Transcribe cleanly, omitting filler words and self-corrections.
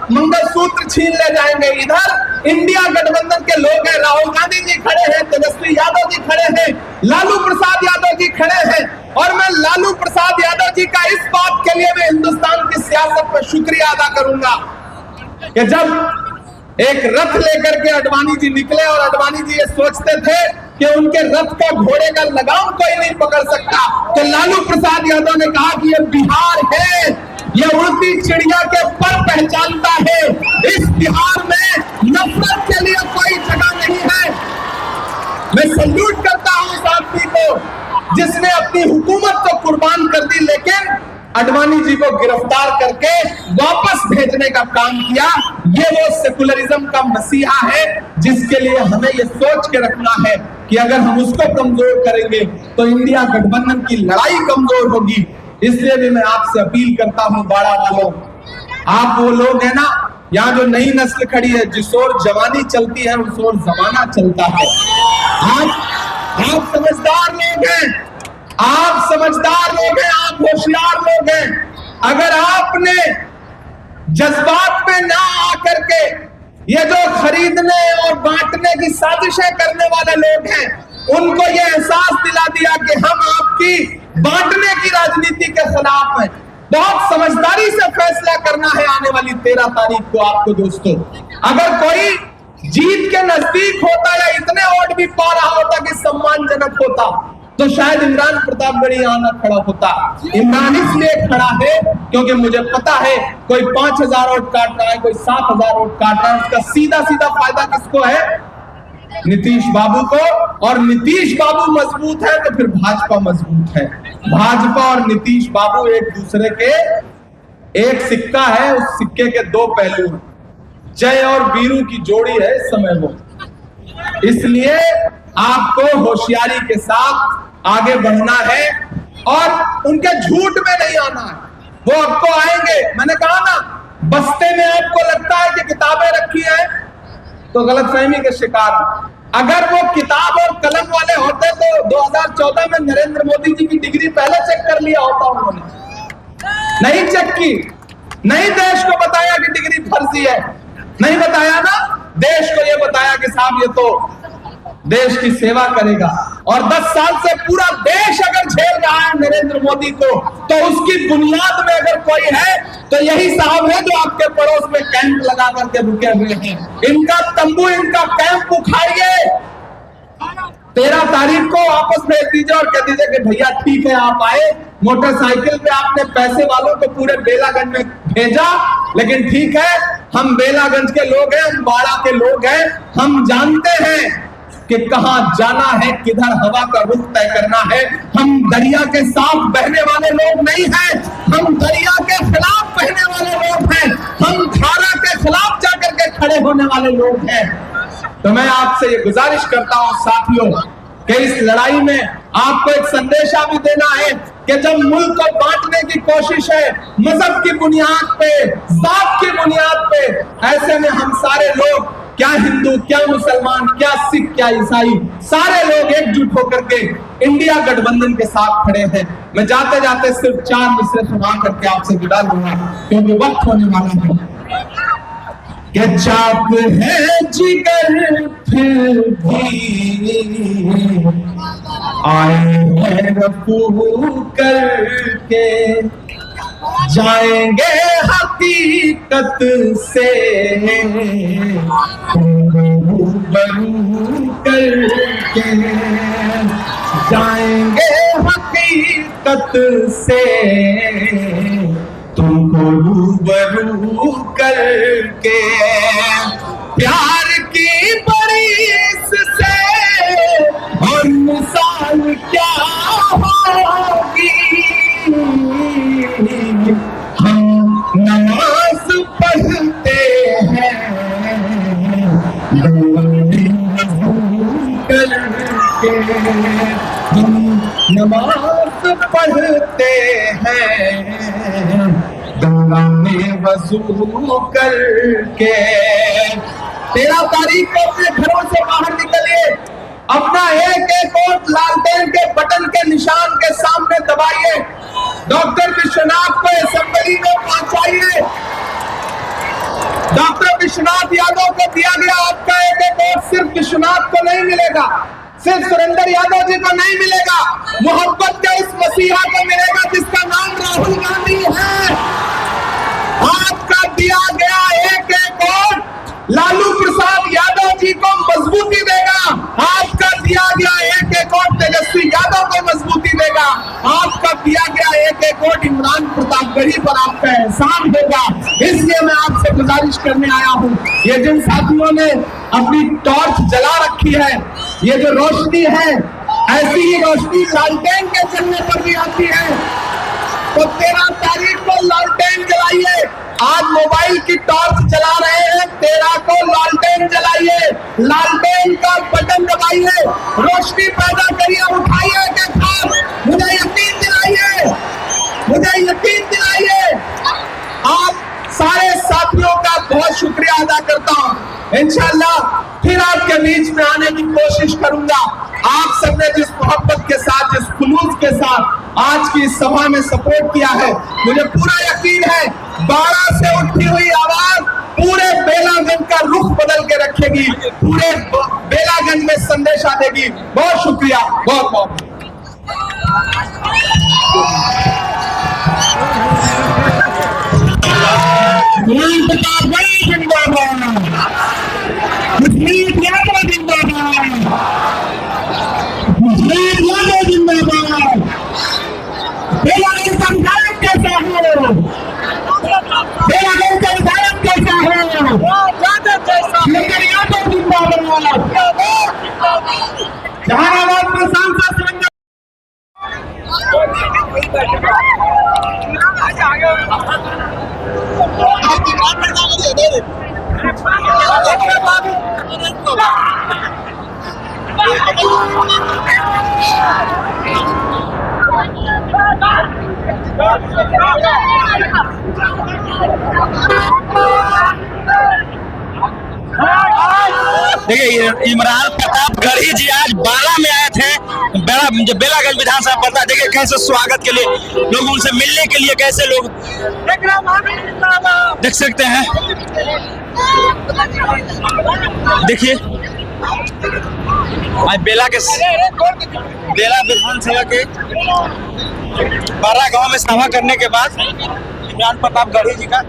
मंगलसूत्र छीन ले जाएंगे। इधर इंडिया गठबंधन के लोग हैं, राहुल गांधी जी खड़े हैं, तेजस्वी यादव जी खड़े हैं, लालू प्रसाद यादव जी खड़े हैं। और मैं लालू प्रसाद यादव जी का इस बात के लिए मैं हिंदुस्तान की सियासत में शुक्रिया अदा करूंगा कि जब एक रथ लेकर के अडवाणी जी निकले और अडवाणी जी ये सोचते थे कि उनके रथ का घोड़े का लगाम कोई नहीं पकड़ सकता, तो लालू प्रसाद यादव ने कहा कि ये बिहार है, ये उड़ती चिड़िया के पर पहचानता है, इस बिहार में नफरत के लिए कोई जगह नहीं है। मैं सल्यूट करता हूं उस आदमी को जिसने अपनी हुकूमत को कुर्बान कर दी, लेकिन अडवाणी जी को गिरफ्तार करके वापस भेजने का काम किया। ये वो सेकुलरिज्म का मसीहा है जिसके लिए हमें ये सोच के रखना है कि अगर हम उसको कमजोर करेंगे तो इंडिया गठबंधन की लड़ाई कमजोर होगी। इसलिए भी मैं आपसे अपील करता हूं, बाड़ा वालों, आप वो लोग हैं ना, यहाँ जो नई नस्ल खड़ी है, जिस ओर जवानी चलती है उस ओर जमाना चलता है। आप समझदार लोग हैं, आप समझदार लोग हैं, आप होशियार लोग हैं। अगर आपने जज्बात में ना आकर के ये जो खरीदने और बांटने की साजिशें करने वाले लोग हैं, उनको ये एहसास दिला दिया कि हम आपकी बांटने की राजनीति के खिलाफ हैं। बहुत समझदारी से फैसला करना है आने वाली 13 तारीख को आपको दोस्तों। अगर कोई जीत के नजदीक होता या इतने वोट भी पा रहा होता कि सम्मानजनक होता, तो शायद इमरान प्रतापगढ़ी यहाँ ना खड़ा होता। इमरान इसलिए खड़ा है क्योंकि मुझे पता है कोई 5000 वोट काट रहा है, कोई 7000 वोट काट रहा है, उसका सीधा सीधा फायदा किसको है? नीतीश बाबू को। और नीतीश बाबू मजबूत है तो फिर भाजपा मजबूत है। भाजपा और नीतीश बाबू एक दूसरे के एक सिक्का है, उस सिक्के के दो पहलू। जय और वीरू की जोड़ी है इस समय वो। इसलिए आपको होशियारी के साथ आगे बढ़ना है और उनके झूठ में नहीं आना है। वो आपको आएंगे, मैंने कहा ना, बस्ते में आपको लगता है कि किताबें रखी हैं तो गलतफहमी के शिकार। अगर वो किताब और कलम वाले होते तो 2014 में नरेंद्र मोदी जी की डिग्री पहले चेक कर लिया होता। उन्होंने नहीं चेक की, नहीं देश को बताया कि डिग्री फर्जी है, नहीं बताया ना, देश को ये बताया कि साहब ये तो देश की सेवा करेगा। और 10 साल से पूरा देश अगर झेल रहा है नरेंद्र मोदी को, तो उसकी बुनियाद में अगर कोई है तो यही साहब है जो आपके पड़ोस में कैंप लगा करके रुके हुए हैं। इनका तंबू, इनका कैंप उखाड़िए। 13 तारीख को वापस भेज दीजिए और कह दीजिए कि भैया ठीक है आप आए, मोटरसाइकिल पे आपने पैसे वालों को पूरे बेलागंज में भेजा, लेकिन ठीक है, हम बेलागंज के लोग हैं, हम बाड़ा के लोग हैं, हम जानते हैं कि कहां जाना है, किधर हवा का रुख तय करना है। हम दरिया के साथ बहने वाले लोग नहीं हैं, हम दरिया के खिलाफ बहने वाले लोग हैं, हम धारा के खिलाफ जाकर के खड़े होने वाले लोग हैं। तो मैं आपसे ये गुजारिश करता हूं साथियों कि इस लड़ाई में आपको एक संदेशा भी देना है कि जब मुल्क को बांटने की कोशिश है मजहब की बुनियाद पे, जात की बुनियाद पे, ऐसे में हम सारे लोग, क्या हिंदू, क्या मुसलमान, क्या सिख, क्या ईसाई, सारे लोग एकजुट होकर के इंडिया गठबंधन के साथ खड़े हैं। मैं जाते जाते सिर्फ 4 मिसरे सुना करके आपसे विदा लूंगा क्योंकि वक्त होने वाला है। क्या चाक है जिगर फिर भी आए हैं रफू करके, जाएंगे हकीकत से रूबरू करके, जाएंगे हकीकत से तुमको रूबरू करके। प्यार की बरिस से और मिसाल क्या होगी, हम नमाज पढ़ते हैं करके, हम नमाज पढ़ते हैं गंगा में वजू करके। 13 तारीख को अपने घरों से बाहर निकलिए, अपना एक एक वोट लालटेन के बटन के निशान के सामने दबाइए, डॉक्टर विश्वनाथ को असेंबली में पहुंचाइए। डॉक्टर विश्वनाथ यादव को दिया गया आपका एक एक वोट सिर्फ विश्वनाथ को नहीं मिलेगा, सिर्फ सुरेंद्र यादव जी को नहीं मिलेगा, मोहब्बत के इस मसीहा को मिलेगा जिसका नाम राहुल गांधी है। आपका दिया गया एक एक वोट लालू प्रसाद यादव जी को मजबूती देगा, आपका दिया गया एक एक वोट तेजस्वी यादव को मजबूती देगा, आपका दिया गया एक एक वोट इमरान प्रतापगढ़ी पर आपका एहसान होगा। इसलिए मैं आपसे गुजारिश करने आया हूं, ये जिन साथियों ने अपनी टॉर्च जला रखी है, ये जो रोशनी है, ऐसी ही रोशनी लालटेन के जलने पर भी आती है। तो 13 तारीख को लालटेन जलाइए, आज मोबाइल की टॉर्च जला रहे हैं, 13 को लालटेन जलाइए, लालटेन का बटन दबाइए, रोशनी पैदा करिए, उठाइए के साथ, मुझे यकीन दिलाइए, मुझे यकीन दिलाइए। आप सारे साथियों का बहुत शुक्रिया अदा करता हूं। इंशाल्लाह फिर आपके बीच में आने की कोशिश करूंगा। आप सबने जिस मोहब्बत के साथ, जिस खुलूस के साथ आज की इस सभा में सपोर्ट किया है, मुझे पूरा यकीन है बाड़ा से उठी हुई आवाज पूरे बेलागंज का रुख बदल के रखेगी, पूरे बेलागंज में संदेशा देगी। बहुत शुक्रिया, बहुत बहुत। जहानाबाद में सांसद देखिए, इमरान प्रतापगढ़ी जी आज बाला में आए थे, बेलागंज विधानसभा पड़ता है। देखिए कैसे स्वागत के लिए लोग, उनसे मिलने के लिए कैसे लोग देख सकते हैं। देखिए आज बेला विधानसभा के बारा गांव में सभा करने के बाद इमरान प्रतापगढ़ी जी का